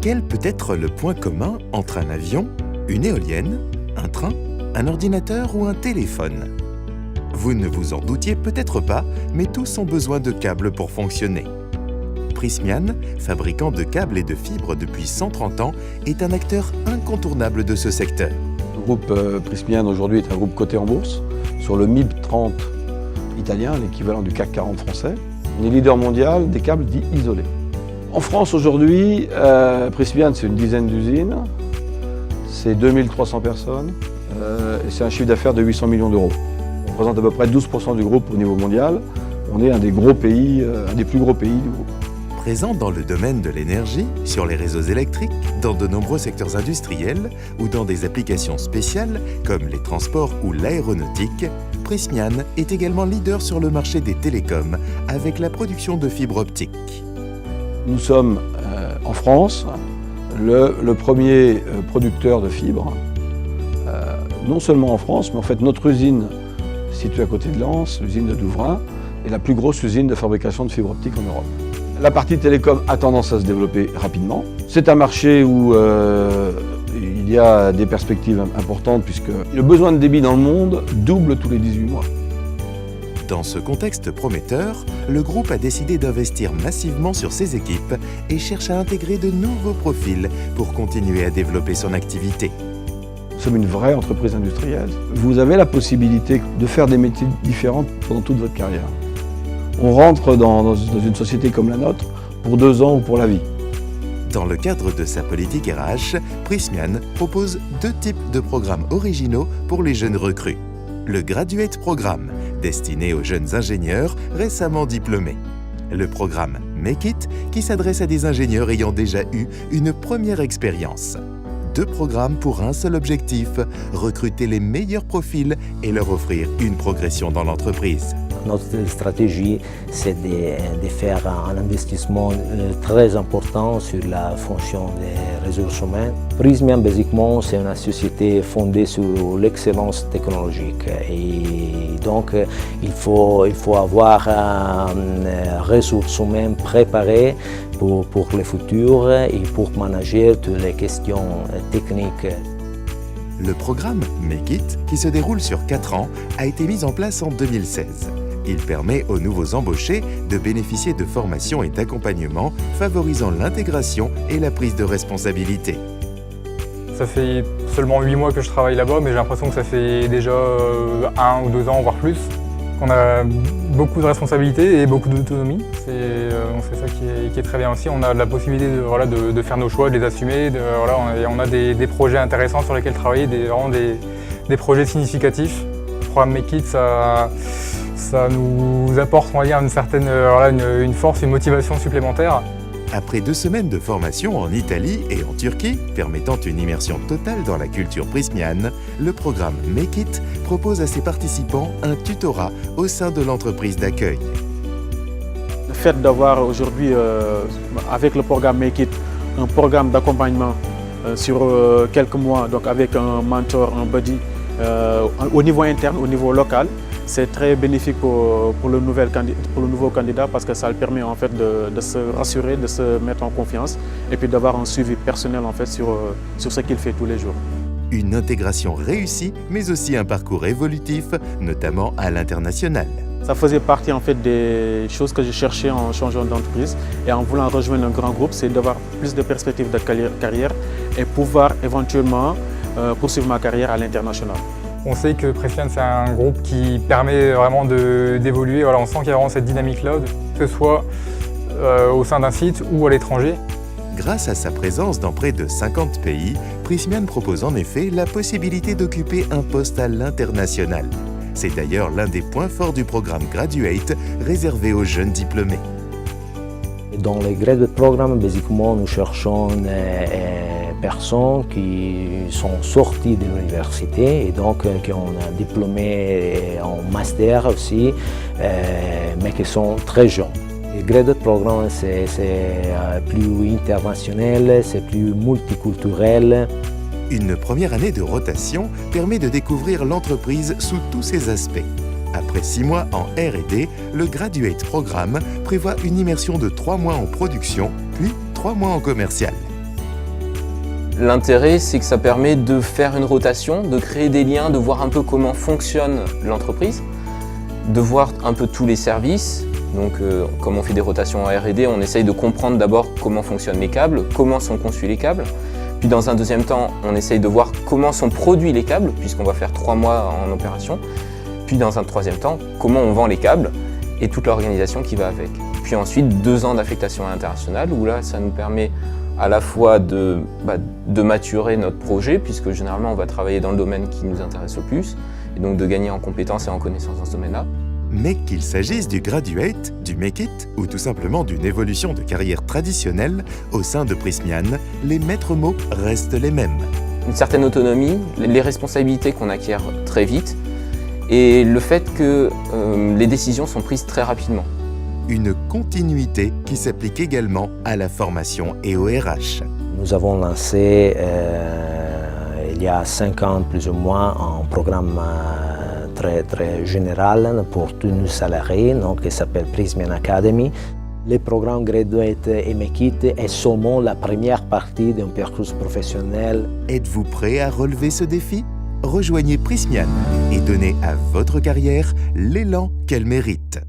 Quel peut être le point commun entre un avion, une éolienne, un train, un ordinateur ou un téléphone? Vous ne vous en doutiez peut-être pas, mais tous ont besoin de câbles pour fonctionner. Prysmian, fabricant de câbles et de fibres depuis 130 ans, est un acteur incontournable de ce secteur. Le groupe Prysmian aujourd'hui est un groupe coté en bourse sur le MIB 30 italien, l'équivalent du CAC 40 français. On est leader mondial des câbles dits isolés. En France aujourd'hui, Prysmian c'est une dizaine d'usines, c'est 2300 personnes et c'est un chiffre d'affaires de 800 millions d'euros. On représente à peu près 12% du groupe au niveau mondial. On est un des gros pays, un des plus gros pays du groupe. Présent dans le domaine de l'énergie, sur les réseaux électriques, dans de nombreux secteurs industriels ou dans des applications spéciales comme les transports ou l'aéronautique, Prysmian est également leader sur le marché des télécoms avec la production de fibres optiques. Nous sommes en France le premier producteur de fibres, non seulement en France, mais en fait notre usine située à côté de Lens, l'usine de Douvrin, est la plus grosse usine de fabrication de fibres optiques en Europe. La partie télécom a tendance à se développer rapidement. C'est un marché où il y a des perspectives importantes puisque le besoin de débit dans le monde double tous les 18 mois. Dans ce contexte prometteur, le groupe a décidé d'investir massivement sur ses équipes et cherche à intégrer de nouveaux profils pour continuer à développer son activité. Nous sommes une vraie entreprise industrielle. Vous avez la possibilité de faire des métiers différents pendant toute votre carrière. On rentre dans une société comme la nôtre pour 2 ans ou pour la vie. Dans le cadre de sa politique RH, Prysmian propose 2 types de programmes originaux pour les jeunes recrues. Le Graduate Programme, destiné aux jeunes ingénieurs récemment diplômés. Le programme Make It, qui s'adresse à des ingénieurs ayant déjà eu une première expérience. 2 programmes pour un seul objectif, recruter les meilleurs profils et leur offrir une progression dans l'entreprise. Notre stratégie, c'est de faire un investissement très important sur la fonction des ressources humaines. Prysmian, basiquement, c'est une société fondée sur l'excellence technologique. Et donc, il faut avoir une ressources humaines préparées pour le futur et pour manager toutes les questions techniques. Le programme Make It, qui se déroule sur 4 ans, a été mis en place en 2016. Il permet aux nouveaux embauchés de bénéficier de formations et d'accompagnement favorisant l'intégration et la prise de responsabilité. Ça fait seulement 8 mois que je travaille là-bas, mais j'ai l'impression que ça fait déjà 1 ou 2 ans, voire plus. On a beaucoup de responsabilités et beaucoup d'autonomie. C'est ça qui est très bien aussi. On a la possibilité de faire nos choix, de les assumer. On a des projets intéressants sur lesquels travailler, des projets significatifs. Le programme Make It, ça nous apporte, on va dire, une force, une motivation supplémentaire. Après 2 semaines de formation en Italie et en Turquie, permettant une immersion totale dans la culture Prysmian, le programme Make It propose à ses participants un tutorat au sein de l'entreprise d'accueil. Le fait d'avoir aujourd'hui, avec le programme Make It, un programme d'accompagnement sur quelques mois, donc avec un mentor, un buddy, au niveau interne, au niveau local, c'est très bénéfique pour le nouveau candidat parce que ça le permet en fait de se rassurer, de se mettre en confiance et puis d'avoir un suivi personnel en fait sur ce qu'il fait tous les jours. Une intégration réussie, mais aussi un parcours évolutif, notamment à l'international. Ça faisait partie en fait des choses que je cherchais en changeant d'entreprise et en voulant rejoindre un grand groupe, c'est d'avoir plus de perspectives de carrière et pouvoir éventuellement poursuivre ma carrière à l'international. On sait que Prysmian, c'est un groupe qui permet vraiment d'évoluer. On sent qu'il y a vraiment cette dynamique-là, que ce soit au sein d'un site ou à l'étranger. Grâce à sa présence dans près de 50 pays, Prysmian propose en effet la possibilité d'occuper un poste à l'international. C'est d'ailleurs l'un des points forts du programme Graduate, réservé aux jeunes diplômés. Dans le Graduate Programme, basiquement, nous cherchons personnes qui sont sorties de l'université et donc qui ont un diplômé en master aussi, mais qui sont très jeunes. Le Graduate Programme, c'est plus international, c'est plus multiculturel. Une première année de rotation permet de découvrir l'entreprise sous tous ses aspects. Après 6 mois en R&D, le Graduate Programme prévoit une immersion de 3 mois en production, puis 3 mois en commercial. L'intérêt, c'est que ça permet de faire une rotation, de créer des liens, de voir un peu comment fonctionne l'entreprise, de voir un peu tous les services. Donc, comme on fait des rotations en R&D, on essaye de comprendre d'abord comment fonctionnent les câbles, comment sont conçus les câbles. Puis dans un deuxième temps, on essaye de voir comment sont produits les câbles, puisqu'on va faire 3 mois en opération. Puis dans un troisième temps, comment on vend les câbles et toute l'organisation qui va avec. Puis ensuite, 2 ans d'affectation internationale, où là, ça nous permet à la fois de maturer notre projet, puisque généralement, on va travailler dans le domaine qui nous intéresse le plus, et donc de gagner en compétences et en connaissances dans ce domaine-là. Mais qu'il s'agisse du graduate, du make it ou tout simplement d'une évolution de carrière traditionnelle, au sein de Prysmian, les maîtres mots restent les mêmes. Une certaine autonomie, les responsabilités qu'on acquiert très vite et le fait que les décisions sont prises très rapidement. Une continuité qui s'applique également à la formation et au RH. Nous avons lancé il y a 5 ans plus ou moins un programme très général pour tous nos salariés, donc, qui s'appelle Prysmian Academy. Le programme Graduate et Make It est seulement la première partie d'un parcours professionnel. Êtes-vous prêt à relever ce défi? Rejoignez Prysmian et donnez à votre carrière l'élan qu'elle mérite.